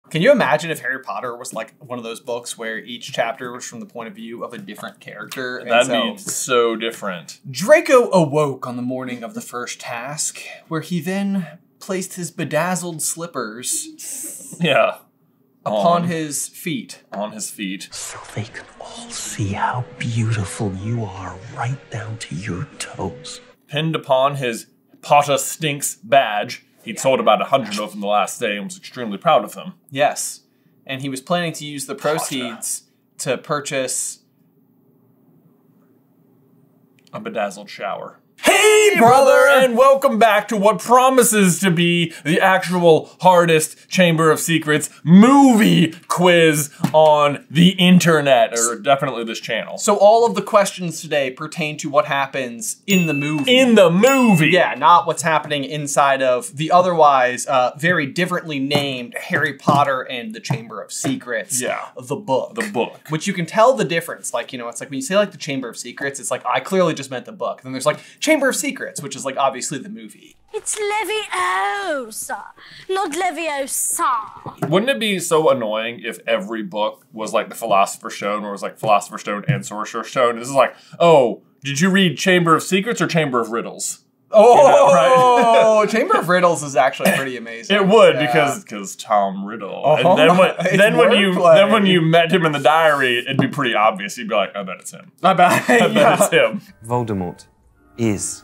Can you imagine if Harry Potter was like one of those books where each chapter was from the point of view of a different character? That'd be so different. Draco awoke on the morning of the first task, where he then placed his bedazzled slippers upon his feet. On his feet. So they can all see how beautiful you are right down to your toes. Pinned upon his Potter Stinks badge. He'd sold about 100 of them the last day and was extremely proud of them. Yes. And he was planning to use the proceeds to purchase a bedazzled shower. Hey, brother, and welcome back to what promises to be the actual hardest Chamber of Secrets movie quiz on the internet, or definitely this channel. So all of the questions today pertain to what happens in the movie. In the movie! Yeah, not what's happening inside of the otherwise very differently named Harry Potter and the Chamber of Secrets. Yeah. The book. The book. Which you can tell the difference. Like, you know, it's like when you say like the Chamber of Secrets, it's like, I clearly just meant the book. Then there's like Chamber of Secrets, which is like obviously the movie. It's Leviosa, not Leviosa. Wouldn't it be so annoying if every book was like the Philosopher's Stone, or was like Philosopher's Stone and Sorcerer's Stone? This is like, oh, did you read Chamber of Secrets or Chamber of Riddles? Oh, right? Chamber of Riddles is actually pretty amazing. It would, because Tom Riddle. And then when you met him in the diary, it'd be pretty obvious. You'd be like, I bet it's him. I bet it's him. Voldemort is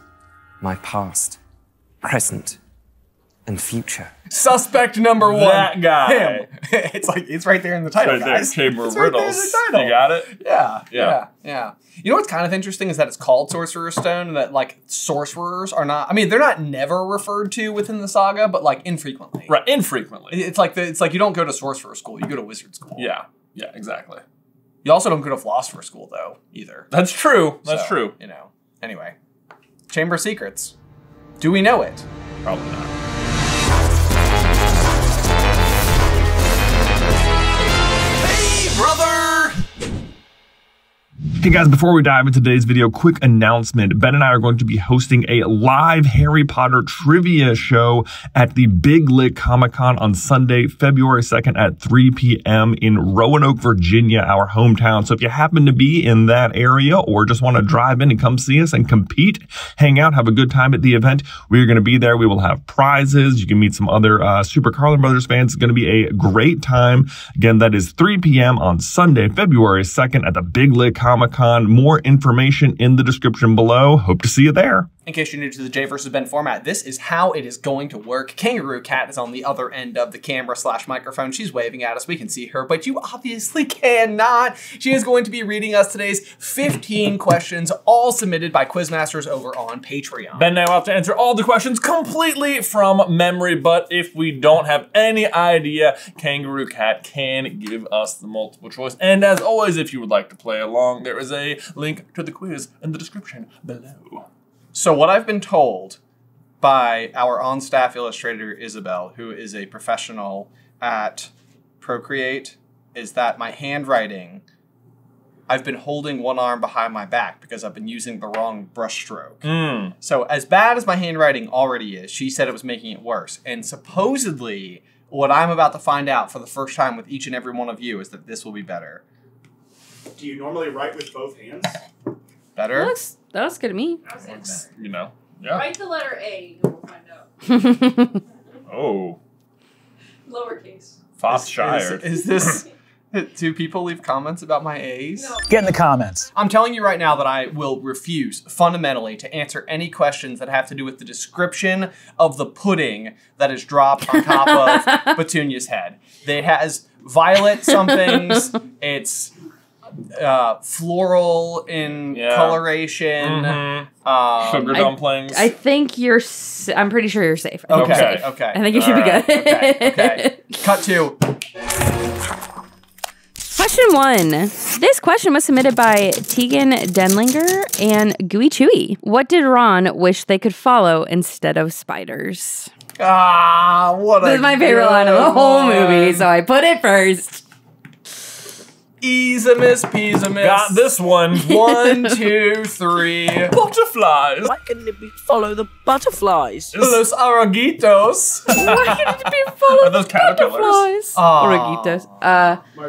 my past, present, and future. Suspect number one. That guy. Him. It's like, it's right there in the title, guys. Chamber of Right Riddles. there You got it? Yeah. You know what's kind of interesting is that it's called Sorcerer's Stone, and that like sorcerers are not, I mean, they're not never referred to within the saga, but like infrequently. Right, infrequently. It's like you don't go to sorcerer school, you go to wizard school. Yeah, exactly. You also don't go to philosopher school though, either. That's true. That's true. You know. Anyway. Chamber of Secrets. Do we know it? Probably not. Hey, brother! Hey guys, before we dive into today's video, quick announcement. Ben and I are going to be hosting a live Harry Potter trivia show at the Big Lit Comic-Con on Sunday, February 2nd at 3 p.m. in Roanoke, Virginia, our hometown. So if you happen to be in that area or just want to drive in and come see us and compete, hang out, have a good time at the event, we're going to be there. We will have prizes. You can meet some other SuperCarlinBrothers fans. It's going to be a great time. Again, that is 3 p.m. on Sunday, February 2nd at the Big Lit Comic-Con. More information in the description below. Hope to see you there. In case you're new to the JvsBen format, this is how it is going to work. Kangaroo Cat is on the other end of the camera/microphone. She's waving at us. We can see her, but you obviously cannot. She is going to be reading us today's 15 questions, all submitted by Quizmasters over on Patreon. Ben and I will have to answer all the questions completely from memory, but if we don't have any idea, Kangaroo Cat can give us the multiple choice. And as always, if you would like to play along, there is a link to the quiz in the description below. So what I've been told by our on-staff illustrator, Isabel, who is a professional at Procreate, is that my handwriting, I've been holding one arm behind my back because I've been using the wrong brush stroke. So as bad as my handwriting already is, she said it was making it worse. And supposedly, what I'm about to find out for the first time with each and every one of you is that this will be better. Do you normally write with both hands? Better? That looks good to me. You know, yeah. Write the letter A and we'll find out. Oh. Lowercase. Foxshire. Is this... Do people leave comments about my A's? No. Get in the comments. I'm telling you right now that I will refuse, fundamentally, to answer any questions that have to do with the description of the pudding that is dropped on top of Petunia's head. It has violet somethings. It's floral in coloration. Sugar dumplings. I think I'm pretty sure you're safe. I think you're safe. Okay. I think you should be good. Okay. Cut to... Question 1. This question was submitted by Tegan Denlinger and Gooey Chewy. What did Ron wish they could follow instead of spiders? Ah, what This is my favorite line of the whole movie, so I put it first. Easimus peasimus. Got this one. 1, 2, 3. Butterflies. Why couldn't it be follow the butterflies? Los araguitos. Why can't it be full Are of those caterpillars? butterflies? Oreguitos.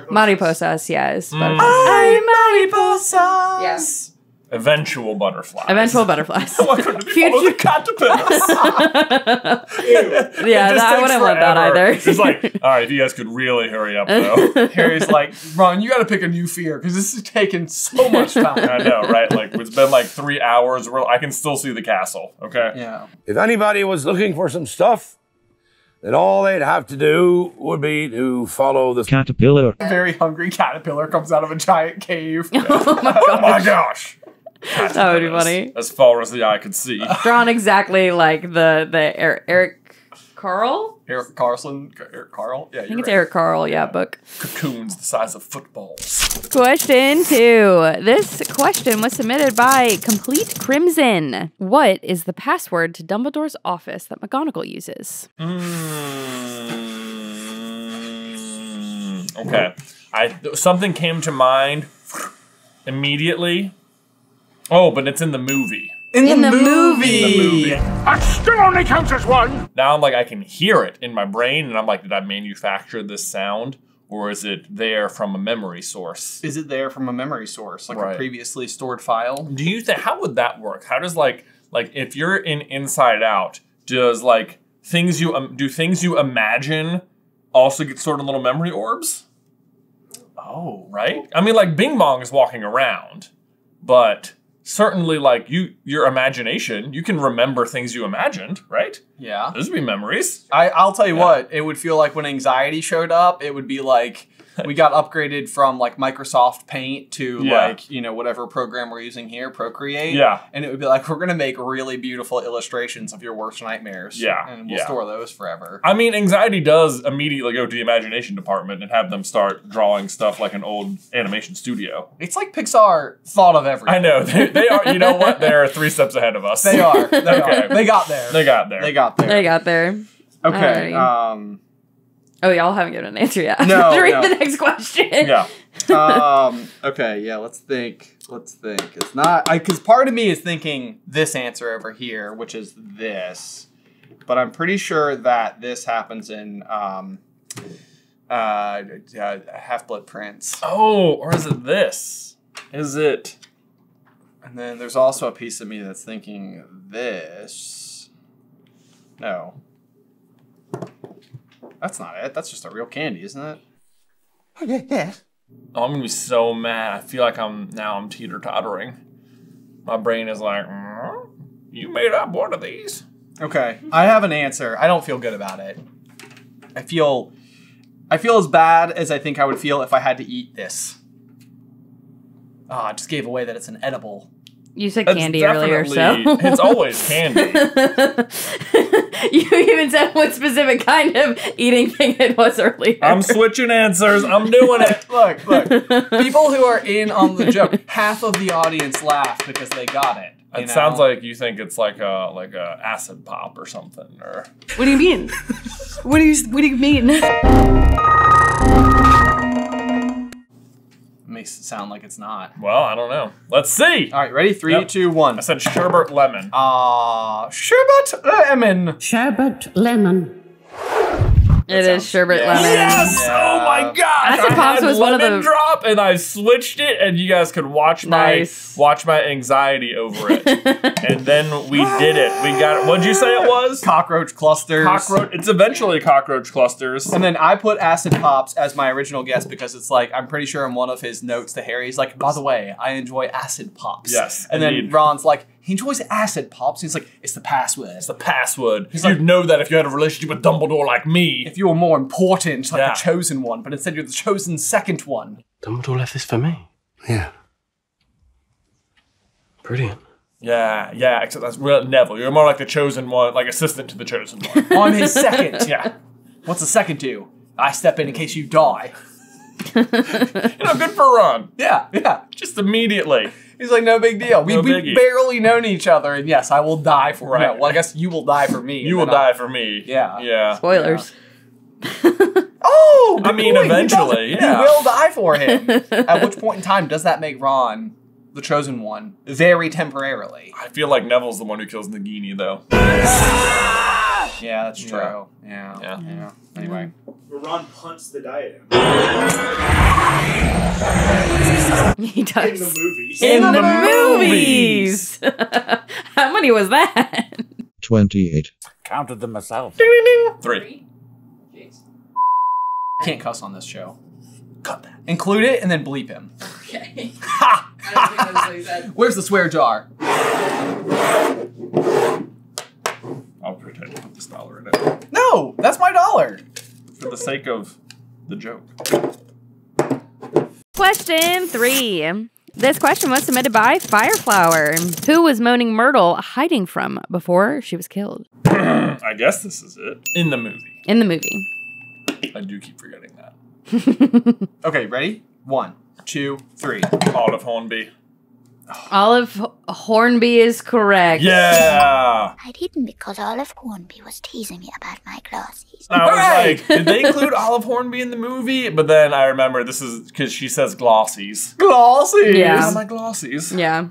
Mariposas, yes. Ay, mariposas. Yes. Eventual butterflies. Eventual butterflies. Why couldn't it be follow the caterpillars? Yeah, I wouldn't want that either. It's like, all right, if you guys could really hurry up, though. Harry's like, Ron, you got to pick a new fear because this is taking so much time. I know, right? Like, it's been like 3 hours. I can still see the castle, okay? Yeah. If anybody was looking for some stuff, then all they'd have to do would be to follow the caterpillar. A very hungry caterpillar comes out of a giant cave. Oh my Oh my gosh. That would be funny. As far as the eye could see. Drawn exactly like the Eric Carl? Eric Carlson? Eric Carl? Yeah, I think it's Eric Carl, yeah, book. Cocoons the size of footballs. Question 2. This question was submitted by Complete Crimson. What is the password to Dumbledore's office that McGonagall uses? Okay. Something came to mind immediately. Oh, but it's in the movie. In the movie. That still only counts as one. Now I'm like, I can hear it in my brain, and I'm like, did I manufacture this sound? Or is it there from a memory source? Is it there from a memory source, like Right. a previously stored file? Do you think, how would that work? How does like if you're in Inside Out, does like things you imagine also get stored in little memory orbs? Oh, right? I mean, like Bing Bong is walking around, but certainly like your imagination, you can remember things you imagined, right? Yeah. Those would be memories. I'll tell you what, it would feel like when anxiety showed up, it would be like we got upgraded from like Microsoft Paint to like, you know, whatever program we're using here, Procreate. Yeah. And it would be like, we're going to make really beautiful illustrations of your worst nightmares. Yeah. And we'll store those forever. I mean, anxiety does immediately go to the imagination department and have them start drawing stuff like an old animation studio. It's like Pixar thought of everything. I know. They are, you know what? They're 3 steps ahead of us. They are. They Okay. are. They got there. They got there. They got there. They got there. Okay. Alrighty. Oh, y'all haven't given an answer yet. No, Read no. the next question. Yeah. Okay, yeah, let's think. It's not, because part of me is thinking this answer over here, which is this. But I'm pretty sure that this happens in Half-Blood Prince. Oh, or is it this? Is it? And then there's also a piece of me that's thinking this. No. That's not it. That's just a real candy, isn't it? Yeah. Oh, I'm gonna be so mad. I feel like I'm teeter-tottering. My brain is like, you made up one of these. Okay, I have an answer. I don't feel good about it. I feel as bad as I think I would feel if I had to eat this. I just gave away that it's an edible. You said That's candy earlier, so. definitely- It's always candy. You even said what specific kind of eating thing it was earlier. I'm switching answers. I'm doing it. Look. People who are in on the joke, half of the audience laughed because they got it. It sounds like you think it's like a acid pop or something, or. What do you mean? What do you mean? Makes it sound like it's not. Well, I don't know. Let's see. All right, ready? 3, 2, 1. I said sherbet lemon. Sherbet lemon. Sherbet lemon. It is sherbet lemon. Yes! Oh my gosh! Acid I Pops had was one of lemon the- drop, and I switched it, and you guys could watch Nice. my anxiety over it. And then we did it. We got it. What'd you say it was? Cockroach clusters. It's eventually cockroach clusters. And then I put Acid Pops as my original guess because it's like, I'm pretty sure in one of his notes to Harry, he's like, by the way, I enjoy Acid Pops. Yes, And then indeed. Ron's like, he enjoys Acid Pops. He's like, it's the password. It's the password. He's You'd like- know that if you had a relationship with Dumbledore like me. If you were more important, like Yeah. the chosen one, but instead you're the chosen second one. Dumbledore left this for me. Yeah. Brilliant. Yeah, except that's real Neville. You're more like the chosen one, like assistant to the chosen one. I'm his second. Yeah. What's the second do? I step in case you die. You know, good for Ron. Yeah. Just immediately. He's like, no big deal. No We've biggie. barely known each other, and yes, I will die for Right. No, well, I guess you will die for me. You will die for me. Yeah. Yeah. Spoilers. Oh, good I mean, point. eventually, He yeah. will die for him. At which point in time does that make Ron the chosen one very temporarily? I feel like Neville's the one who kills Nagini, though. Yeah, that's true. Yeah. Anyway. Ron punts the diadem. He does. In the movies. In the movies. How many was that? 28. Counted them myself. 3. Can't cuss on this show. Cut that. Include it and then bleep him. Okay. Ha! I don't think that's what he said. Where's the swear jar? I'll pretend to put this dollar in it. No, that's my dollar. For the sake of the joke. Question 3. This question was submitted by Fireflower, who was moaning Myrtle hiding from before she was killed. I guess this is it. In the movie. In the movie. I do keep forgetting that. Okay, ready? 1, 2, 3. Olive Hornby. Olive Hornby is correct. Yeah! I didn't because Olive Hornby was teasing me about my glasses. I was like, did they include Olive Hornby in the movie? But then I remember this is because she says glossies. Glossies! Yeah. My glossies. Yeah.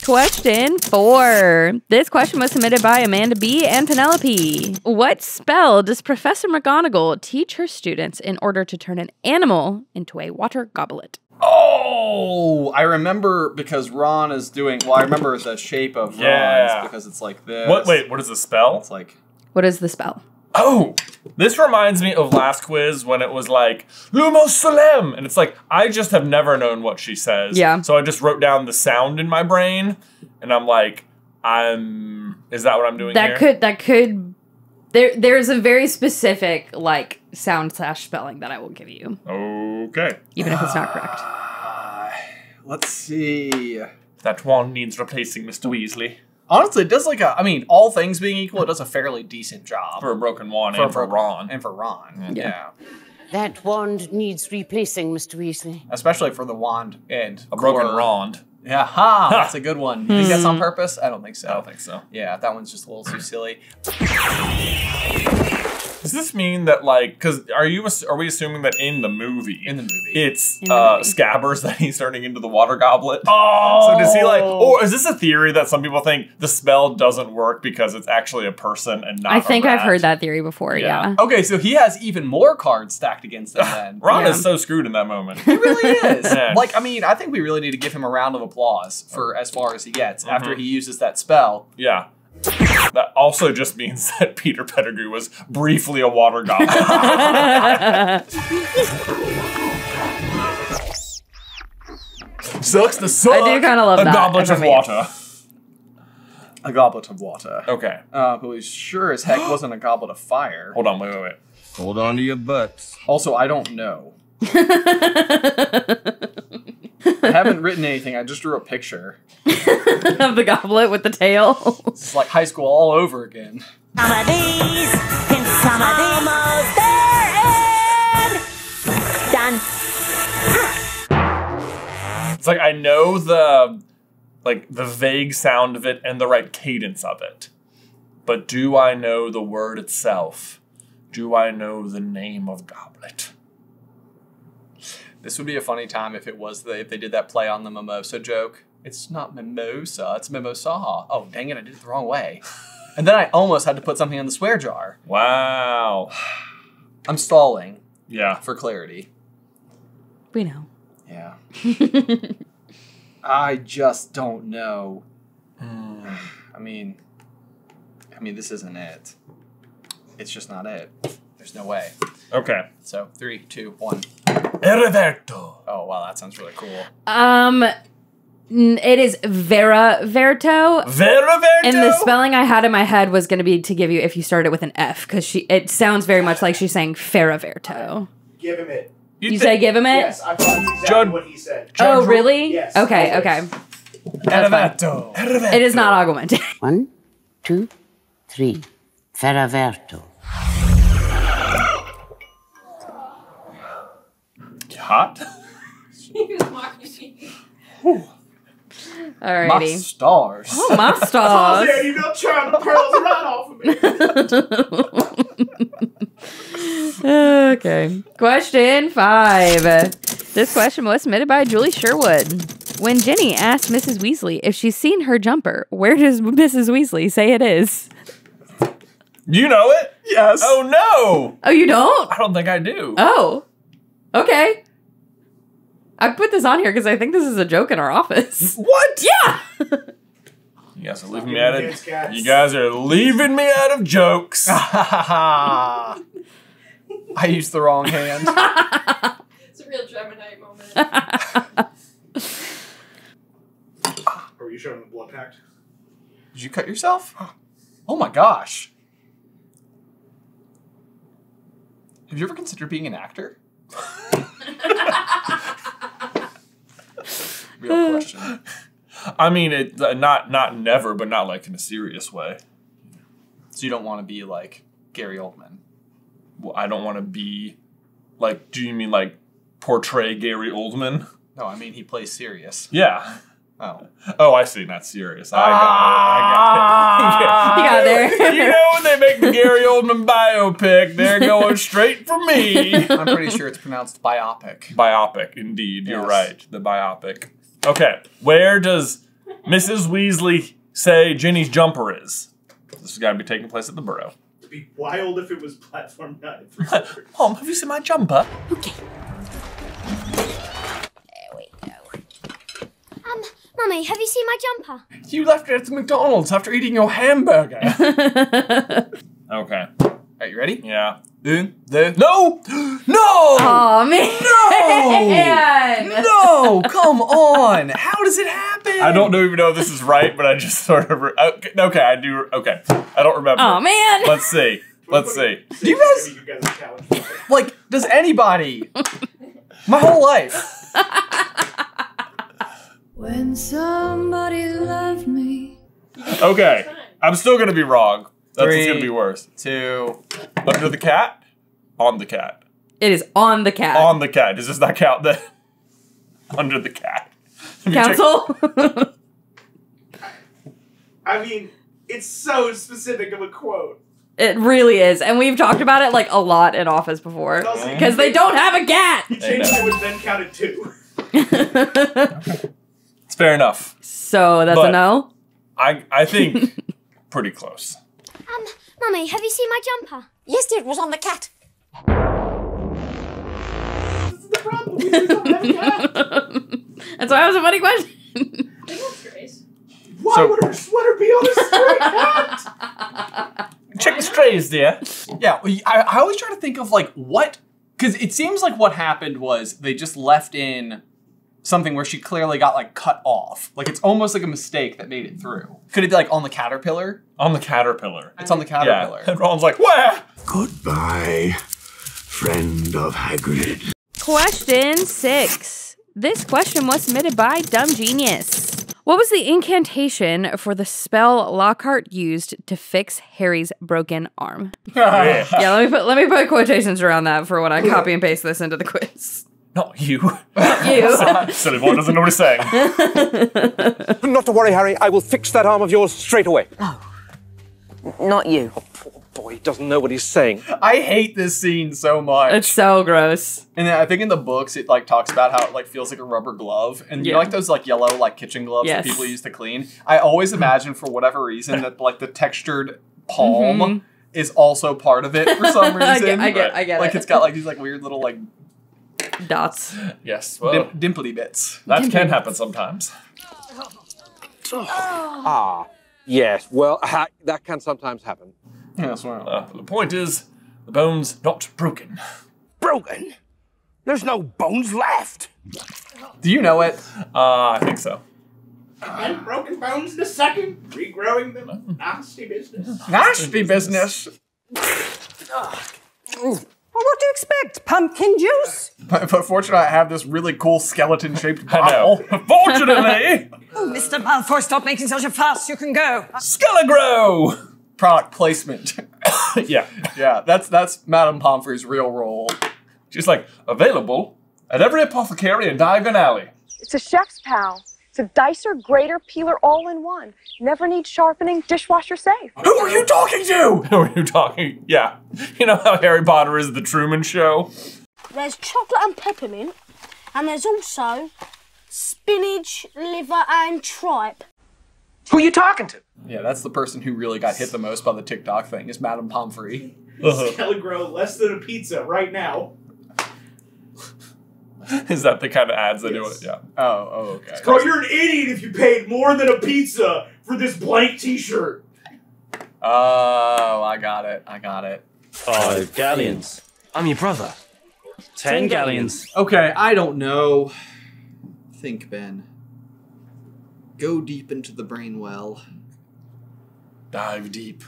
Question 4. This question was submitted by Amanda B. and Penelope. What spell does Professor McGonagall teach her students in order to turn an animal into a water goblet? Oh, I remember because Ron is doing. Well, I remember the shape of Yeah. Ron's because it's like this. Wait, what is the spell? It's like. What is the spell? Oh, this reminds me of last quiz when it was like, Lumos Solem! And it's like, I just have never known what she says. Yeah. So I just wrote down the sound in my brain, and I'm like, is that what I'm doing here? That could, there's a very specific, like, sound / spelling that I will give you. Okay. Even if it's not correct. Let's see. That wand needs replacing, Mr. Weasley. Honestly, it does like a. I mean, all things being equal, it does a fairly decent job. For a broken wand and for Ron. And for Ron. Yeah. That wand needs replacing, Mr. Weasley. Especially for the wand and A broken wand. Yeah, that's a good one. You think that's on purpose? I don't think so. I don't think so. Yeah, that one's just a little too silly. Does this mean that, like, because are we assuming that in the movie, it's Scabbers that he's turning into the water goblet? Oh! So does he like, or is this a theory that some people think the spell doesn't work because it's actually a person and not I think a rat? I've heard that theory before, yeah. Okay, so he has even more cards stacked against him then. Ron is so screwed in that moment. He really is. Yeah. Like, I mean, I think we really need to give him a round of applause for as far as he gets after he uses that spell. Yeah. That also just means that Peter Pettigrew was briefly a water goblet. Sucks to suck. I do kind of love that. A goblet of water. A goblet of water. Okay. But we sure as heck wasn't a goblet of fire. Hold on, wait. Hold on to your butts. Also, I don't know. I haven't written anything. I just drew a picture. Of the goblet with the tail. It's like high school all over again. Some of these, and some of these. Almost there, and done. It's like I know the vague sound of it and the right cadence of it. But do I know the word itself? Do I know the name of goblet? This would be a funny time if if they did that play on the mimosa joke. It's not mimosa, it's mimosa. Oh, dang it, I did it the wrong way. And then I almost had to put something in the swear jar. Wow. I'm stalling. Yeah. For clarity. We know. Yeah. I just don't know. I mean, this isn't it. It's just not it. There's no way. Okay. So 3, 2, 1. Eriverto. Oh wow, that sounds really cool. It is Vera Verto. Vera Verto? And the spelling I had in my head was going to be to give you if you start it with an F, because it sounds very much like she's saying Feraverto. Give him it. You say give him it? Yes, I thought that's exactly what he said. Oh, really? Yes. Okay, always. okay. That's fine. It is not augmented. 1, 2, 3. Feraverto. Hot? My Alrighty. stars. Oh, my Oh, stars. yeah, you don't charm the pearls right off of me. Okay. Question 5. This question was submitted by Julie Sherwood. When Ginny asked Mrs. Weasley if she's seen her jumper, where does Mrs. Weasley say it is? You know it? Yes. Oh, no. Oh, you don't? I don't think I do. Oh. Okay. I put this on here because I think this is a joke in our office. What? Yeah. You guys are leaving me out of... You guys are leaving me out of jokes. I used the wrong hand. It's a real Gemini moment. Are you showing the blood pact? Did you cut yourself? Oh my gosh. Have you ever considered being an actor? Real question. I mean, it not never, but not like in a serious way. So you don't want to be like Gary Oldman? Well, I don't want to be like. Do you mean like portray Gary Oldman? No, I mean he plays serious. Yeah. Oh. Oh, I see. Not serious. I got it. You got there. You know, when they make the Gary Oldman biopic, they're going straight for me. I'm pretty sure it's pronounced biopic. Biopic, indeed. You're Yes. right. The biopic. Okay. Where does Mrs. Weasley say Ginny's jumper is? This has got to be taking place at the Burrow. It'd be wild if it was platform 9. Mom, have you seen my jumper? Okay. There we go. Mummy, have you seen my jumper? You left it at the McDonald's after eating your hamburger. Okay. Are you ready? Yeah. No! No! Oh man. No! Come on! How does it happen? I don't even know if this is right, but I just sort of... Okay, I do... Okay. I don't remember. Oh man. Let's see. Let's see. Do you guys... Like, does anybody... My whole life... When somebody loved me. Okay. I'm still going to be wrong. That's Three, going to be worse. 2... Under the cat? On the cat. It is on the cat. On the cat. Does this not count then? Under the cat. Council? I mean, it's so specific of a quote. It really is. And we've talked about it like a lot in office before. Because they don't have a cat! You changed it, which then counted 2. It's fair enough. So that's But a no? I think pretty close. Mummy, have you seen my jumper? Yes, dear, it was on the cat. This is the problem. We just don't have a cat. That's why it was a funny question. Why would her sweater be on a stray cat? Check the strays, dear. Yeah, I always try to think of like what... Because it seems like what happened was they just left in something where she clearly got like cut off. Like it's almost like a mistake that made it through. Could it be like on the caterpillar? On the caterpillar. It's on the caterpillar. Yeah. And Ron's like, where? Goodbye, friend of Hagrid. Question 6. This question was submitted by Dumb Genius. What was the incantation for the spell Lockhart used to fix Harry's broken arm? Yeah. Yeah, let me put quotations around that for when I copy and paste this into the quiz. Not you. Not you. Silly boy doesn't know what he's saying. Not to worry, Harry. I will fix that arm of yours straight away. Oh, not you. Oh, poor boy, he doesn't know what he's saying. I hate this scene so much. It's so gross. And then I think in the books it like talks about how it like feels like a rubber glove. And you know like those like yellow like kitchen gloves that people use to clean? I always imagine for whatever reason that like the textured palm is also part of it for some reason. I get like it. it's got like these like weird little like dots. Yes. Well, dimply bits. That can happen sometimes. Ah, yes. Well, that can sometimes happen. Yes, well. The point is, the bone's not broken. Broken? There's no bones left. Do you know it? I think so. And broken bones in a second, regrowing them. Nasty business. Nasty business. Well, what do you expect? Pumpkin juice? But fortunately, I have this really cool skeleton-shaped I bottle. know. Fortunately, Oh, Mr. Malfoy, stop making such a fuss. You can go. Skelegrow! Product placement. Yeah. Yeah, that's Madame Pomfrey's real role. She's like, available at every apothecary in Diagon Alley. It's a chef's pal. It's a dicer, grater, peeler, all in one. Never need sharpening, dishwasher safe. Who are you talking to? Who are you talking? Yeah. You know how Harry Potter is the Truman Show? There's chocolate and peppermint, and there's also spinach, liver, and tripe. Who are you talking to? Yeah, that's the person who really got hit the most by the TikTok thing, is Madame Pomfrey. Kelly grow less than a pizza right now. Is that the kind of ads they do it? Yeah. Oh, okay. Bro, you're an idiot if you paid more than a pizza for this blank t-shirt. Oh, I got it. 5 galleons. I'm your brother. 10 galleons. Okay, I don't know. Think, Ben. Go deep into the brain well. Dive deep.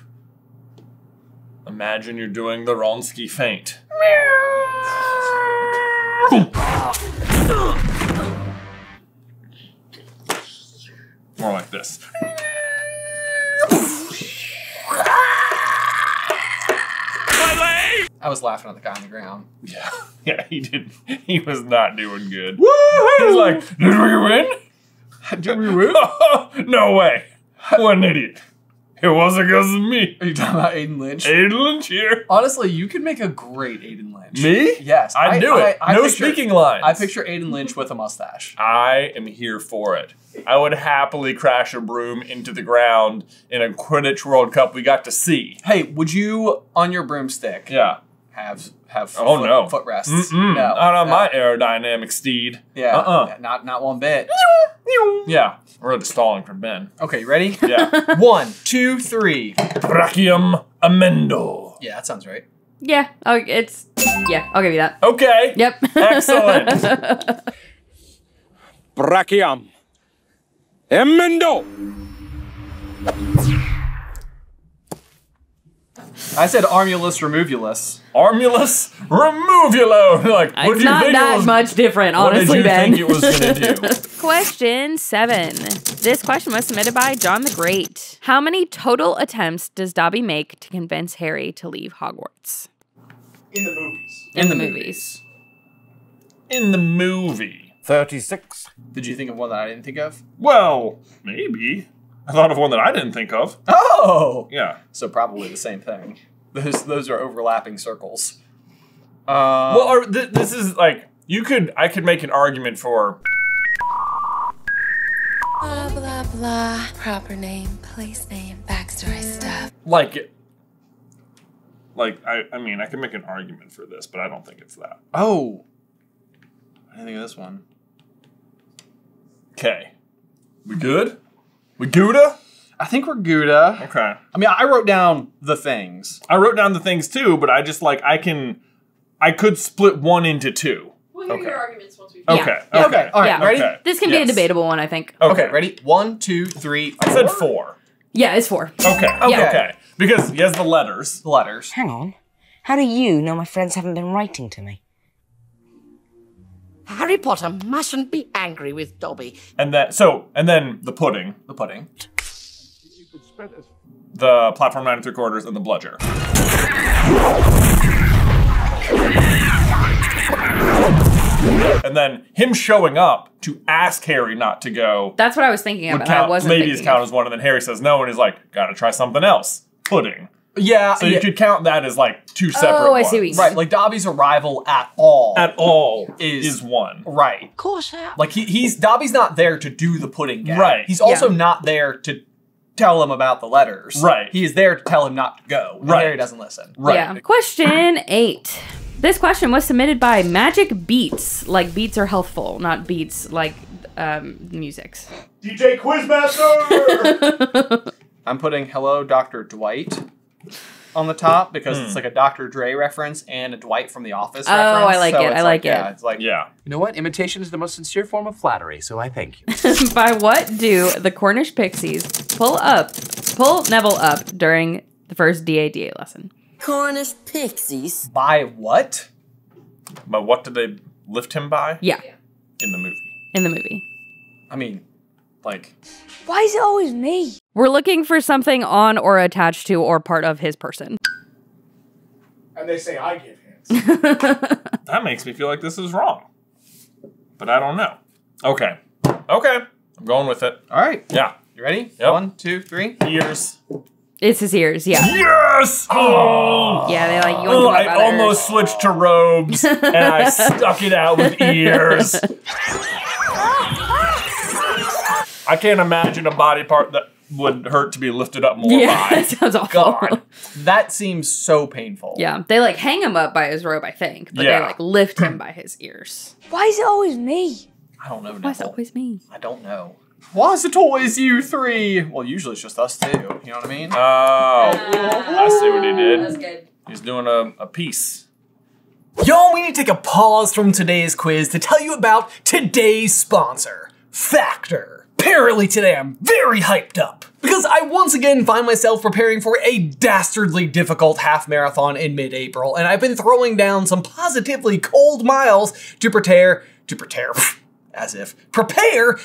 Imagine you're doing the Ronsky feint. More like this. I was laughing at the guy on the ground. Yeah, he did. He was not doing good. Woo! He's like, did we win? Did we win? No way. What an idiot. It wasn't because of me. Are you talking about Aiden Lynch? Aiden Lynch here. Honestly, you could make a great Aiden Lynch. Me? Yes. I'd do it. No speaking lines. I picture Aiden Lynch with a mustache. I am here for it. I would happily crash a broom into the ground in a Quidditch World Cup we got to see. Hey, would you, on your broomstick, have footrests? No, not on my aerodynamic steed. Yeah, not one bit. Yeah, we're really stalling for Ben. Okay, you ready? Yeah. 1, 2, 3. Brachium amendo. Yeah, that sounds right. Yeah, I'll give you that. Okay. Yep. Excellent. Brachium amendo. I said armulus removulus. Armulus removulo. Like, what It's not that much different, honestly, Ben. What did you think it was going to do? Question 7. This question was submitted by John the Great. How many total attempts does Dobby make to convince Harry to leave Hogwarts? In the movies. In the movies. In the movie. 36. Did you think of one that I didn't think of? Well, maybe. I thought of one that I didn't think of. Oh! Yeah. So probably the same thing. Those are overlapping circles. This is like, I could make an argument for... Blah, blah, blah. Proper name, place name, backstory stuff. I mean, I can make an argument for this, but I don't think it's that. Oh. I didn't think of this one. Okay. We good? We Gouda? I think we're Gouda. Okay. I mean, I wrote down the things. I wrote down the things too, but I just I could split one into two. We'll hear your arguments once we Okay. Yeah. Okay. All right. Ready? Okay. This can be a debatable one, I think. Okay. Ready? 1, 2, 3. 4. I said 4. Yeah, it's 4. Okay. Okay. Because he has the letters. The letters. Hang on. How do you know my friends haven't been writing to me? Harry Potter mustn't be angry with Dobby. And then the pudding. The pudding. The platform 9 3/4 and the bludger. And then him showing up to ask Harry not to go. That's what I was thinking of, would and I count, wasn't maybe thinking his count of. as one, and then Harry says no, and he's like, gotta try something else. Pudding. Yeah. So you could count that as like 2 separate I see what you ones. mean. Right, like Dobby's arrival at all is one. Right. Of course. Like Dobby's not there to do the pudding gag. Right. He's also not there to tell him about the letters. Right. He is there to tell him not to go. And Harry doesn't listen. Right. Yeah. Question 8. This question was submitted by Magic Beats. Like beats are healthful, not beats like musics. DJ Quizmaster! I'm putting Hello, Dr. Dwight on the top because it's like a Dr. Dre reference and a Dwight from The Office reference. I like it. It's I like it. Yeah, it's like, Yeah. You know what? Imitation is the most sincere form of flattery, so I thank you. By what do the Cornish pixies pull Neville up during the first DADA lesson? Cornish pixies. By what? But what did they lift him by? Yeah. In the movie. In the movie. I mean, like... Why is it always me? We're looking for something on or attached to or part of his person. And they say I give hints. That makes me feel like this is wrong. But I don't know. Okay. Okay. I'm going with it. All right. Yeah. You ready? Yep. 1, 2, 3. Ears. It's his ears, yeah. Yes! Oh! Yeah, they like yoink him up I by the almost ears. switched to robes, and I stuck it out with ears. I can't imagine a body part that would hurt to be lifted up more Yeah, by. that sounds awful. God, that seems so painful. Yeah, they like hang him up by his robe, I think, but Yeah. they like lift him by his ears. Why is it always me? I don't know. Why is it always me? I don't know. Why is it always you three? Well, usually it's just us two. You know what I mean? Oh, I see what he did. That's good. He's doing a piece. Y'all, we need to take a pause from today's quiz to tell you about today's sponsor, Factor. Apparently today I'm very hyped up because I once again find myself preparing for a dastardly difficult half marathon in mid-April, and I've been throwing down some positively cold miles to prepare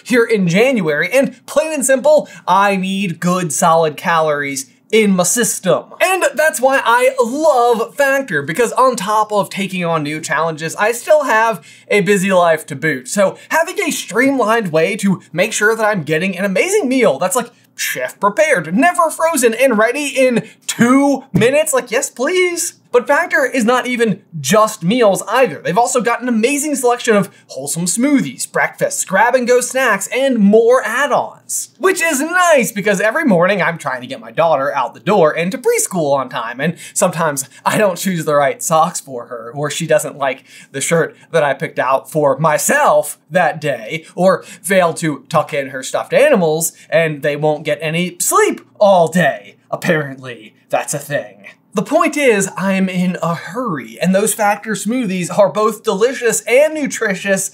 here in January, and plain and simple, I need good solid calories in my system. And that's why I love Factor, because on top of taking on new challenges, I still have a busy life to boot. So having a streamlined way to make sure that I'm getting an amazing meal that's like chef prepared, never frozen, and ready in 2 minutes, like yes please. But Factor is not even just meals either. They've also got an amazing selection of wholesome smoothies, breakfasts, grab-and-go snacks, and more add-ons. Which is nice because every morning I'm trying to get my daughter out the door and to preschool on time, and sometimes I don't choose the right socks for her, or she doesn't like the shirt that I picked out for myself that day, or fail to tuck in her stuffed animals, and they won't get any sleep all day. Apparently, that's a thing. The point is, I'm in a hurry, and those Factor smoothies are both delicious and nutritious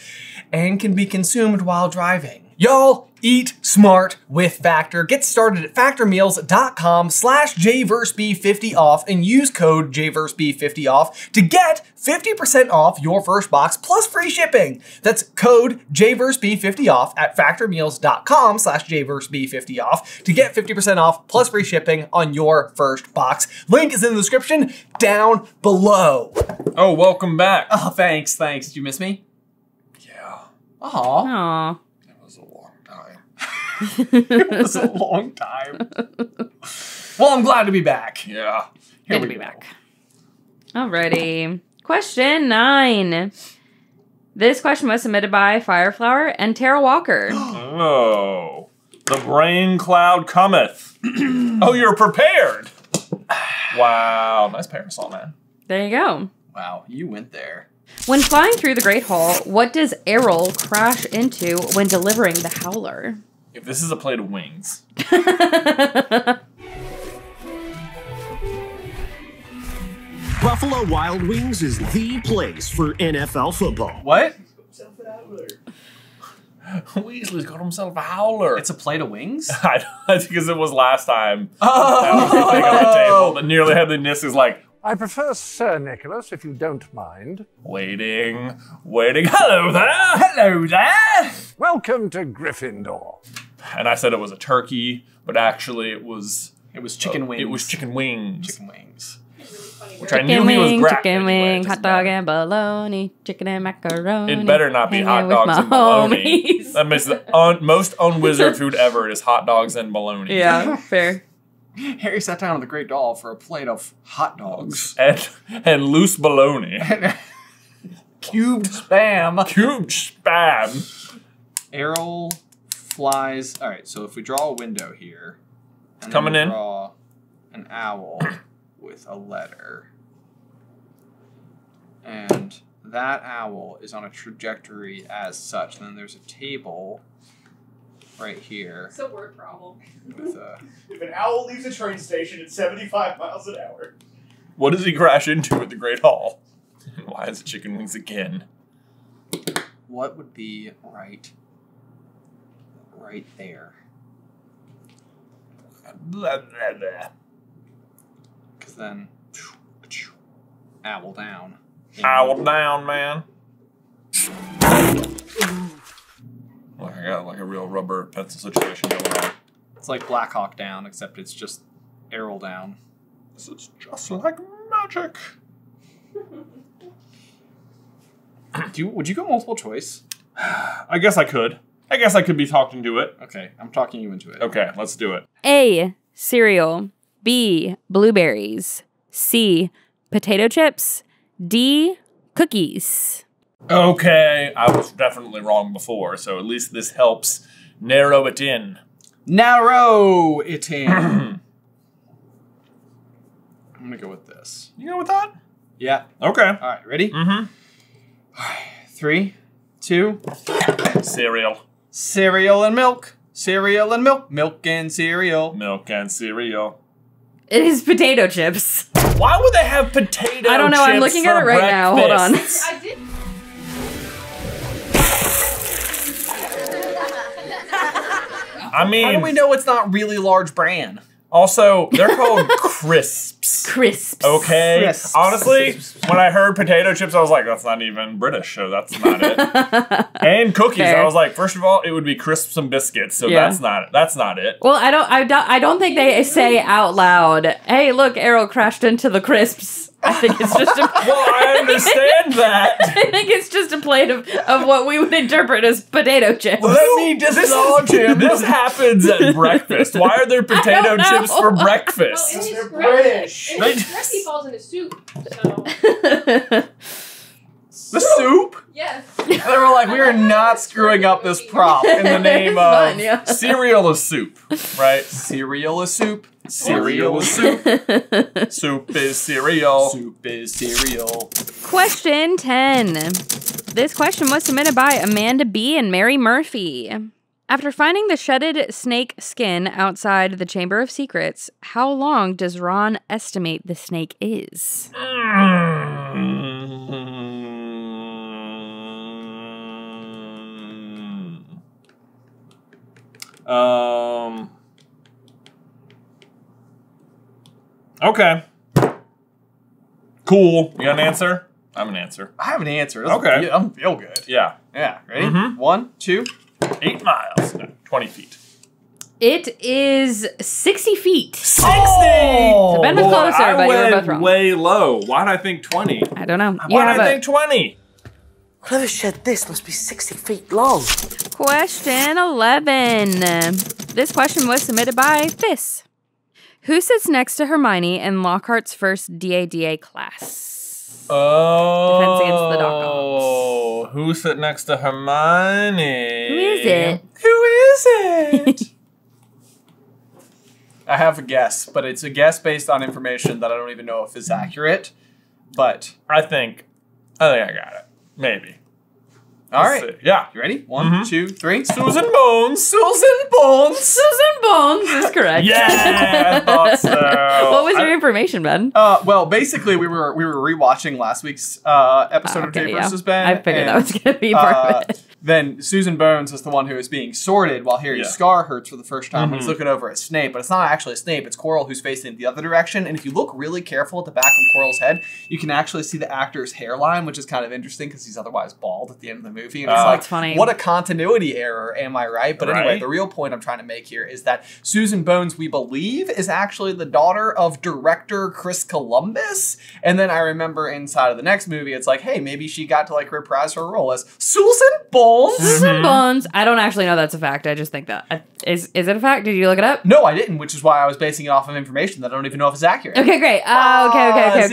and can be consumed while driving. Y'all, eat smart with Factor. Get started at factormeals.com/JvsB50off and use code JvsB50off to get 50% off your first box plus free shipping. That's code JvsB50off at factormeals.com/JvsB50off to get 50% off plus free shipping on your first box. Link is in the description down below. Oh, welcome back. Oh, thanks. Did you miss me? Yeah. Aw. It was a long time. It was a long time. Well, I'm glad to be back. Yeah. Good to be back. Alrighty. Question 9. This question was submitted by Fireflower and Tara Walker. Oh, the brain cloud cometh. Oh, you're prepared. Wow, nice parasol, man. There you go. Wow, you went there. When flying through the Great Hall, what does Errol crash into when delivering the Howler? If this is a plate of wings. Buffalo Wild Wings is the place for NFL football. What? Weasley's got himself a howler. It's a plate of wings? I because it was last time. Oh. That was the thing on the table. The nearly headly Nis is like, I prefer Sir Nicholas, if you don't mind. Waiting. Hello there. Welcome to Gryffindor. And I said it was a turkey, but actually it was chicken wings. It was chicken wings. Chicken wings. Which I knew he was grabbing. Chicken wing, hot dog and bologna, chicken and macaroni. It better not be hot hanging dogs with and my bologna. homies. That makes the most unwizard food ever is hot dogs and bologna. Yeah, fair. Harry sat down on the Great Doll for a plate of hot dogs. And loose bologna. Cubed spam. Cubed spam. Errol flies. All right, so if we draw a window here. And coming then in. Draw an owl with a letter. And that owl is on a trajectory as such. And then there's a table right here. It's a word problem. With a... If an owl leaves a train station at 75 miles an hour. What does he crash into at the Great Hall? Why is it chicken wings again? What would be right there? Blah, blah, blah. Because then, owl down. Owl down, man. Well, I got like a real rubber pencil situation going on. It's like Black Hawk Down, except it's just Errol down. This is just like magic. Would you go multiple choice? I guess I could. I guess I could be talked into it. Okay, I'm talking you into it. Okay, let's do it. A, cereal. B, blueberries. C, potato chips. D, cookies. Okay, I was definitely wrong before, so at least this helps narrow it in. Narrow it in. I'm gonna go with this. You go with that? Yeah. Okay. All right, ready? Mm-hmm. All right, 3, 2. Cereal. Cereal and milk. Cereal and milk. Milk and cereal. Milk and cereal. It is potato chips. Why would they have potato chips? I don't know. I'm looking at it right now. Hold on. I did. I mean, how do we know it's not really large bran? Also, they're called crisps. Crisps. Okay? Crisps. Honestly, when I heard potato chips, I was like, that's not even British, so that's not it. And cookies, Fair. I was like, first of all, it would be crisps and biscuits, so Yeah. that's not it. Well, I don't think they say out loud, hey, look, Errol crashed into the crisps. I think it's just a... Well, I understand that. I think it's just a plate of what we would interpret as potato chips. Let me dislodge him. This happens at breakfast. Why are there potato chips for breakfast? Well, They're British. And his recipe falls in his soup, so... The soup? Yes. They were like, we are not screwing up this prop in the name of Fun, yeah. Cereal is soup, right? cereal is soup. Cereal is soup. Soup is cereal. Soup is cereal. Question 10. This question was submitted by Amanda B. and Mary Murphy. After finding the shedded snake skin outside the Chamber of Secrets, how long does Ron estimate the snake is? Okay. Cool. You got an answer? I have an answer. I have an answer. Okay. I'm feel good. Yeah. Yeah. Ready? Mhm. 1, 2. 8 miles. No, 20 feet. It is 60 feet. 60! So Ben was Boy, closer, I but you were went both wrong. way low. Why did I think 20? I don't know. Why did I think 20? Whoever shed this must be 60 feet long. Question 11. This question was submitted by Fis. Who sits next to Hermione in Lockhart's first DADA class? Oh. Defense Against the Dogs. Who sit next to Hermione? Who is it? Who is it? I have a guess, but it's a guess based on information that I don't even know if is accurate. But I think I got it. Maybe. All Let's right. see. Yeah. You ready? 1, 2, 3. Susan Bones. Susan Bones. Susan Bones is correct. Yeah, I thought so. What was your information, Ben? Well, basically, we were rewatching last week's episode of JvsBen. I figured that was going to be part of it. Then Susan Bones is the one who is being sorted while Harry's scar hurts for the first time. When he's looking over at Snape, but it's not actually Snape. It's Quirrell who's facing the other direction. And if you look really careful at the back of Quirrell's head, you can actually see the actor's hairline, which is kind of interesting because he's otherwise bald at the end of the movie. And it's like, that's funny. What a continuity error, am I right? But anyway, the real point I'm trying to make here is that Susan Bones, we believe, is actually the daughter of director Chris Columbus. And then I remember inside of the next movie, it's like, hey, maybe she got to like reprise her role as Susan Bones. Susan Bones. I don't actually know that's a fact. I just think that. Is it a fact? Did you look it up? No, I didn't, which is why I was basing it off of information that I don't even know if it's accurate. Okay, great. Okay.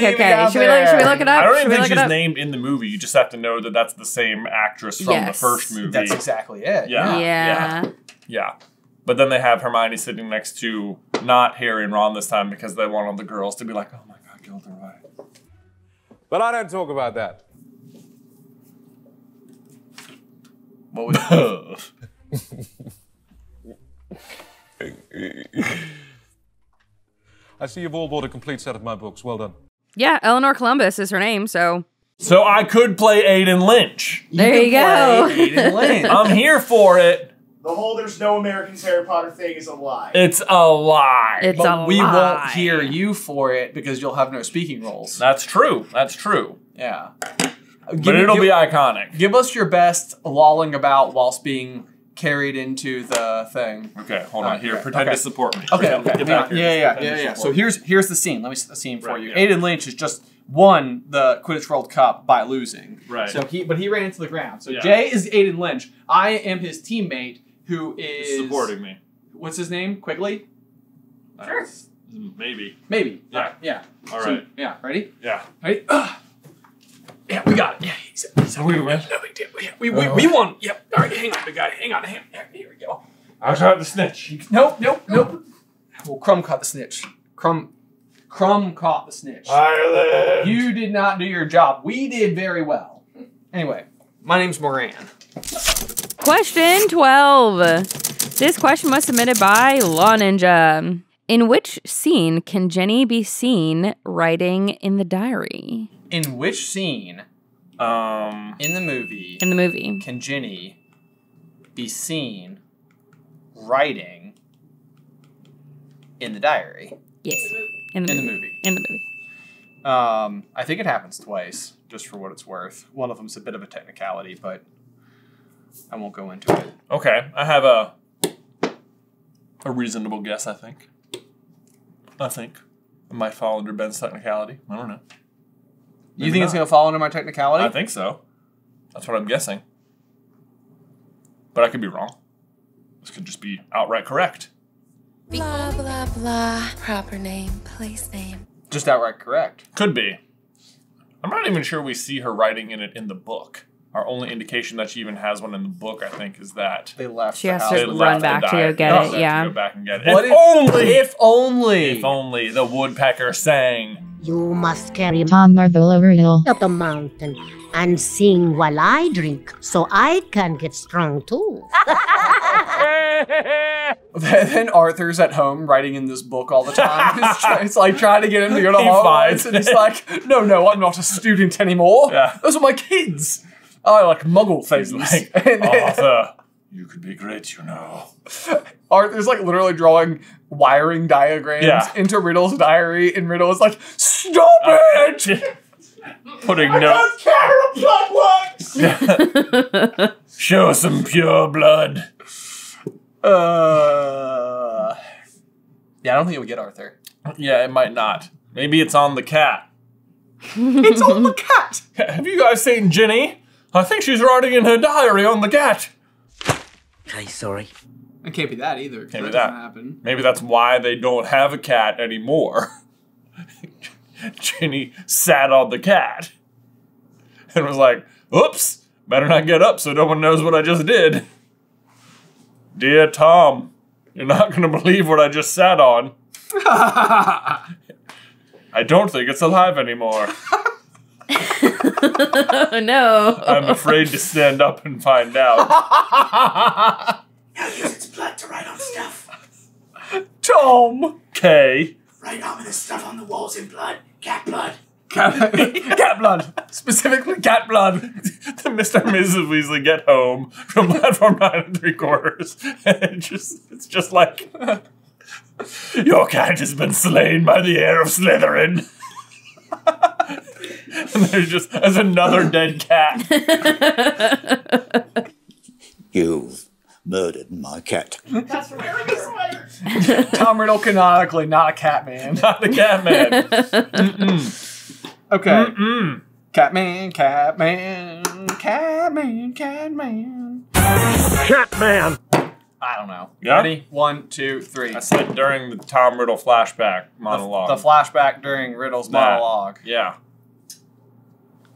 Should we look it up? I don't even think she's named in the movie. You just have to know that that's the same actress from the first movie. That's exactly it. Yeah. But then they have Hermione sitting next to not Harry and Ron this time because they want all the girls to be like, oh my God, Gilderoy. But I don't talk about that. What was I see you've all bought a complete set of my books. Well done. Yeah, Eleanor Columbus is her name, so... So I could play Aiden Lynch. There you go. Aiden Lynch. I'm here for it. The whole "there's no Americans Harry Potter" thing is a lie. It's a lie. But we won't hear you for it because you'll have no speaking roles. That's true. That's true. Yeah. But it'll be iconic. Give us your best lolling about whilst being carried into the thing. Okay, hold on. Here, pretend to support me. Okay. Get back here. Yeah. So here's the scene. Let me set the scene for you. Yeah. Aiden Lynch is just won the Quidditch World Cup by losing. Right. So he ran into the ground. So Yeah. Jay is Aiden Lynch. I am his teammate who is supporting me. What's his name? Quigley? Sure. Maybe. Maybe. Yeah. Yeah. All So, right. yeah. Ready? Yeah. Ready? Yeah, we got it. Yeah, he's we win. No big deal. Yeah, we won. Yep. All right, hang on, big guy. Hang on. Yeah, here we go. I tried the snitch. Nope. Well, Crumb caught the snitch. Crumb caught the snitch. Ireland. You did not do your job. We did very well. Anyway, my name's Moran. Question 12. This question was submitted by Law Ninja. In which scene can Jenny be seen writing in the diary? In which scene in the movie can Jenny be seen writing in the diary? Yes. In the movie. In the movie. I think it happens twice, just for what it's worth. One of them's a bit of a technicality, but I won't go into it. Okay, I have a reasonable guess, I think. It might fall under Ben's technicality. I don't know. You think it's going to fall under my technicality? I think so. That's what I'm guessing. But I could be wrong. This could just be outright correct. Blah, blah, blah. Proper name, place name. Just outright correct. Could be. I'm not even sure we see her writing in it in the book. Our only indication that she even has one in the book, I think, is that they left. She has to run back to go get it. Yeah. To go back and get it. What If only the woodpecker sang. You must carry Tom Marvel over Hill up the mountain and sing while I drink, so I can get strong too. Then Arthur's at home writing in this book all the time. It's like trying to get him to go to Hogwarts, and he's like, no, I'm not a student anymore. Yeah. Those are my kids. I like muggle things. Like, Arthur, you could be great, you know. Arthur's like literally drawing wiring diagrams into Riddle's diary, and Riddle is like, stop it! Putting notes. Show some pure blood. Yeah, I don't think it would get Arthur. Yeah, it might not. Maybe it's on the cat. It's on the cat! Have you guys seen Jenny? I think she's writing in her diary on the cat. Okay, sorry. It can't be that either. Maybe that doesn't happen. Maybe that's why they don't have a cat anymore. Jenny sat on the cat and was like, oops, better not get up so no one knows what I just did. Dear Tom, you're not going to believe what I just sat on. I don't think it's alive anymore. No. I'm afraid to stand up and find out. Now use its blood to write on stuff. Tom! K. Write ominous stuff on the walls in blood. Cat blood. Cat blood. Specifically cat blood. The Mr. and Mrs. Weasley get home from platform 9 3/4. And it's just like, your cat has been slain by the heir of Slytherin. And there's another dead cat. You've murdered my cat. That's from Harry Sweater. Tom Riddle canonically not a cat man. Not a cat man. Okay. Catman, Catman, Catman, Catman. Catman. I don't know. Yeah? Ready? 1, 2, 3. I said during the Tom Riddle flashback monologue. The flashback during Riddle's monologue. Yeah.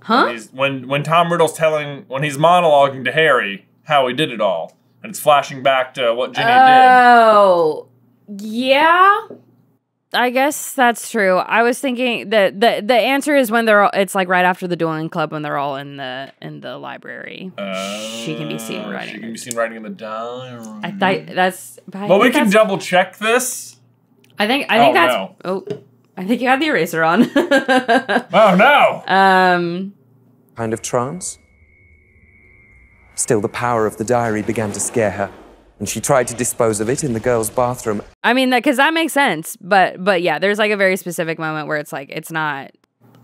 Huh? When Tom Riddle's when he's monologuing to Harry how he did it all, and it's flashing back to what Ginny Oh, yeah. I guess that's true. I was thinking that the answer is when they're all, it's like right after the dueling club when they're all in the library. She can be seen writing. She can be seen writing in the diary. I thought that's. Well, we can double check this. I think that's. No. Oh, I think you had the eraser on. Oh no. Kind of trance. Still, the power of the diary began to scare her, and she tried to dispose of it in the girls' bathroom. I mean, because that makes sense, but yeah, there's like a very specific moment where it's like it's not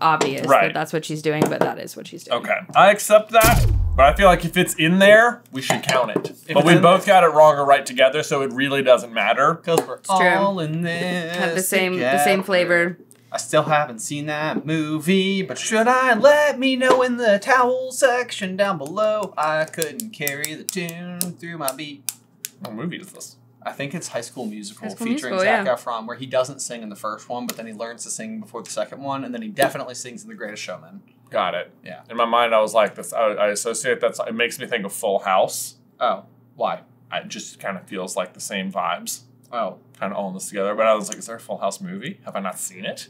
obvious that that's what she's doing, but that is what she's doing. Okay, I accept that, but I feel like if it's in there, we should count it. But we both got it wrong or right together, so it really doesn't matter. Because we're all in this Have the same flavor. I still haven't seen that movie, but should I? Let me know in the towel section down below. I couldn't carry the tune through my beat. What movie is this? I think it's High School Musical, High School featuring Musical, Zac Efron, where he doesn't sing in the first one, but then he learns to sing before the second one, and then he definitely sings in The Greatest Showman. Got it. Yeah. In my mind, I was like, this. I associate that. It makes me think of Full House. Oh, why? It just kind of feels like the same vibes. Oh. Kind of all in this together. But I was like, is there a Full House movie? Have I not seen it?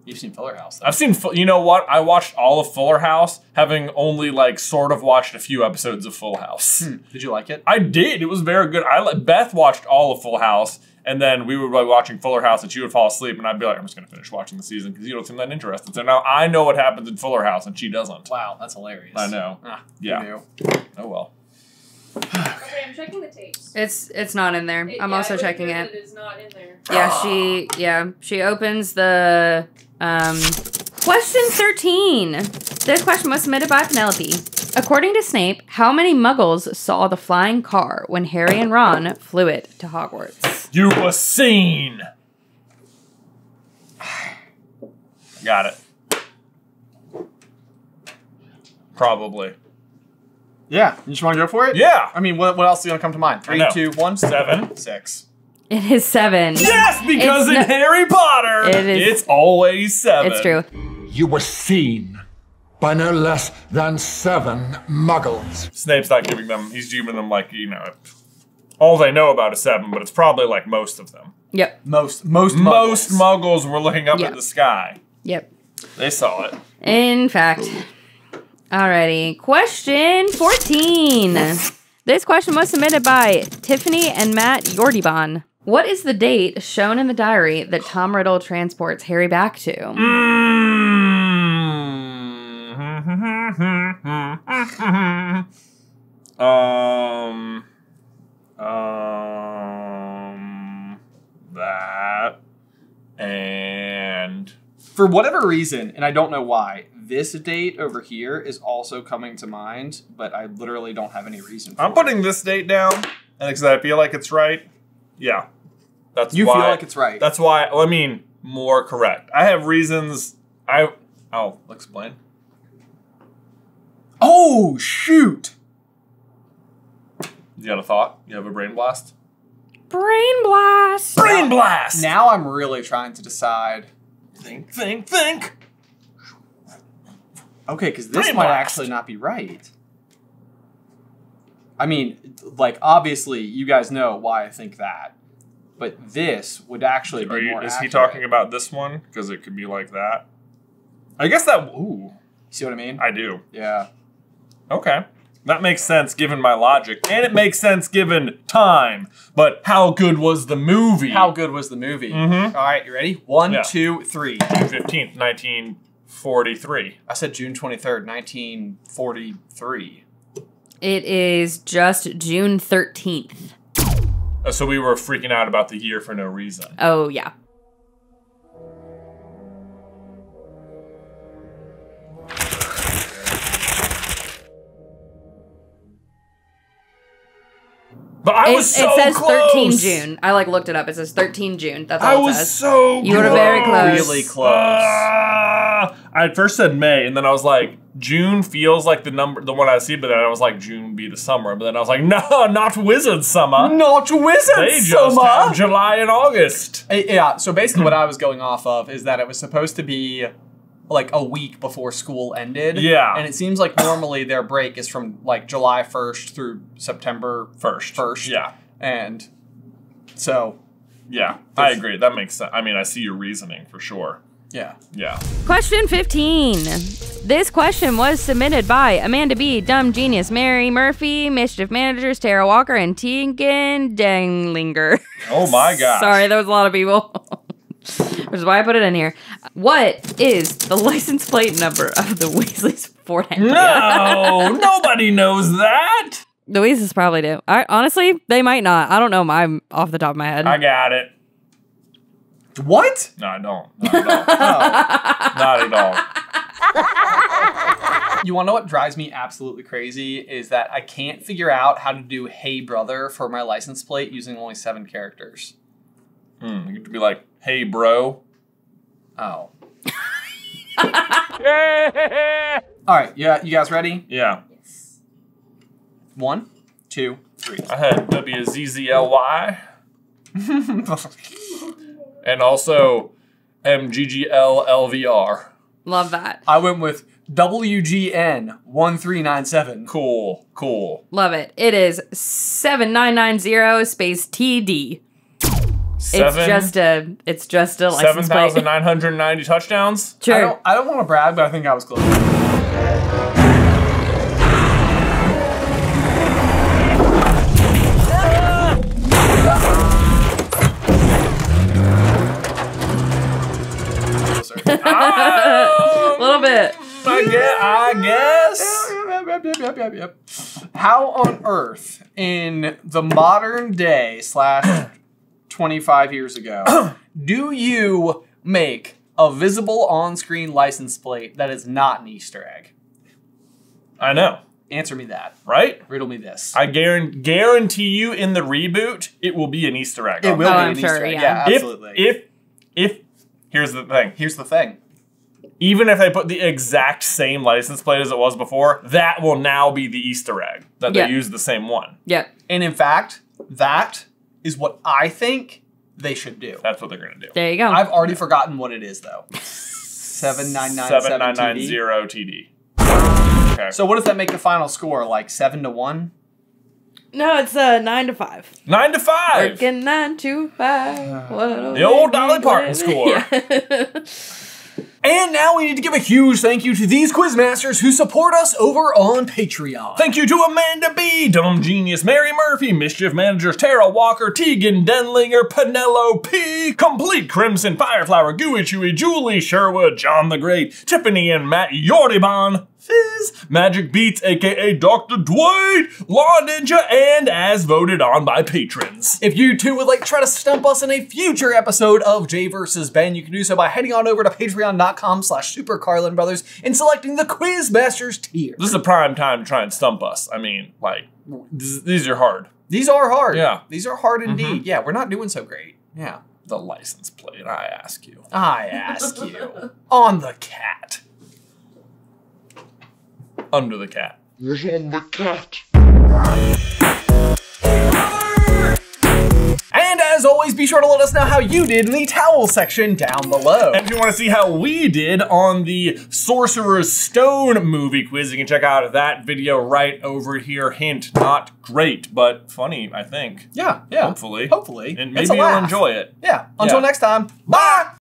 You've seen Fuller House, though. I've seen, you know what? I watched all of Fuller House, having only like sort of watched a few episodes of Full House. Did you like it? I did. It was very good. Beth watched all of Full House, and then we would be watching Fuller House, and she would fall asleep, and I'd be like, I'm just going to finish watching the season because you don't seem that interested. So now I know what happens in Fuller House, and she doesn't. Wow, that's hilarious. I know. Yeah. Oh, well. Okay, I'm checking the tapes. It's not in there. I'm also checking it. It is not in there. Yeah, she opens the question 13. This question was submitted by Penelope. According to Snape, how many Muggles saw the flying car when Harry and Ron flew it to Hogwarts? You were seen. Got it. Probably. Yeah. You just want to go for it? Yeah. I mean, what else is going to come to mind? 3, 2, 1, 7, 6. It is 7. Yes, because in Harry Potter, it's always 7. It's true. You were seen by no less than 7 Muggles. Snape's not giving them, he's giving them like, you know, all they know about is 7, but it's probably like most of them. Yep. Most Muggles were looking up at the sky. Yep. They saw it. In fact. Alrighty. Question 14. This question was submitted by Tiffany and Matt Yordibon. What is the date shown in the diary that Tom Riddle transports Harry back to? That. And for whatever reason, and I don't know why, this date over here is also coming to mind, but I literally don't have any reason for I'm putting this date down, and because I feel like it's right. Yeah. That's you why, feel like it's right. That's why, well, I mean, more correct. I have reasons. I'll explain. Oh, shoot. You got a thought? You have a brain blast? Brain blast. Brain blast. Now I'm really trying to decide. Think. Okay, because this might actually not be right. I mean, like, obviously, you guys know why I think that. But this would actually be more accurate. Is he talking about this one? Because it could be like that. I guess that... Ooh. See what I mean? I do. Yeah. Okay. That makes sense given my logic. And it makes sense given time. But how good was the movie? How good was the movie? Mm-hmm. All right, you ready? 1, 2, 3. June 15th, 1943. I said June 23rd, 1943. It is just June 13th. So we were freaking out about the year for no reason. Oh, yeah. But I was so close. It says close. 13 June. I like looked it up. It says 13 June. That's all it says. I was so You were very close. Really close. I at first said May, and then I was like, June feels like the one I see, but then I was like, June would be the summer. But then I was like, no, not Wizard summer. Not Wizard They summer. just have July and August. Yeah, so basically what I was going off of is that it was supposed to be like a week before school ended. Yeah. And it seems like normally their break is from like July 1st through September 1st. Yeah. And so. Yeah, I agree. That makes sense. I mean, I see your reasoning for sure. Yeah. Yeah. Question 15. This question was submitted by Amanda B., Dumb Genius, Mary Murphy, Mischief Managers, Tara Walker, and Tegan Danglinger. Oh my gosh. Sorry, there was a lot of people. Which is why I put it in here. What is the license plate number of the Weasleys Ford Anglia? No, nobody knows that. The Weasleys probably do. Honestly, they might not. I don't know mine off the top of my head. I got it. What? No, I don't. Not at all. Not at all. You want to know what drives me absolutely crazy is that I can't figure out how to do Hey Brother for my license plate using only 7 characters. You could be like, hey bro. Oh. Yeah. All right, yeah, you guys ready? Yeah. 1, 2, 3. I had WZZLY. And also MGGLLVR. Love that. I went with WGN 1397. Cool. Love it. It is 7990 space TD. It's just a license plate. 7,990 touchdowns. Sure. I don't want to brag, but I think I was close. A little bit. I guess. Yep. How on earth in the modern day / 25 years ago do you make a visible on-screen license plate that is not an Easter egg? I know. Answer me that. Right? Riddle me this. I guarantee you in the reboot, it will be an Easter egg. It will be an Easter egg. Yeah, absolutely. If here's the thing. Here's the thing. Even if they put the exact same license plate as it was before, that will now be the Easter egg. That they use the same one. Yeah. And in fact, that is what I think they should do. That's what they're going to do. There you go. I've already forgotten what it is, though. 7990 TD. Okay. So what does that make the final score? Like 7-1? No, it's 9 to 5. 9 to 5. Working 9 to 5. The old Dolly Parton score. Yeah. And now we need to give a huge thank you to these quizmasters who support us over on Patreon. Thank you to Amanda B, Dumb Genius, Mary Murphy, Mischief Managers, Tara Walker, Tegan Denlinger, Penelope, Complete Crimson, Fireflower, Gooey Chewy, Julie Sherwood, John the Great, Tiffany and Matt Yordiban, Fizz, Magic Beats, aka Dr. Dwight, Law Ninja, and as voted on by patrons. If you too would like to try to stump us in a future episode of JvsBen, you can do so by heading on over to patreon.com/SuperCarlinBrothers and selecting the Quizmasters tier. This is a prime time to try and stump us. I mean, like, these are hard. These are hard. Yeah. These are hard indeed. Yeah, we're not doing so great. Yeah. The license plate, I ask you. I ask you. On the cat. Under the cat. On the cat. And as always, be sure to let us know how you did in the towel section down below. And if you want to see how we did on the Sorcerer's Stone movie quiz, you can check out that video right over here. Hint, not great, but funny, I think. Yeah. Hopefully. Hopefully. And maybe you'll enjoy it. Yeah. Until next time. Bye!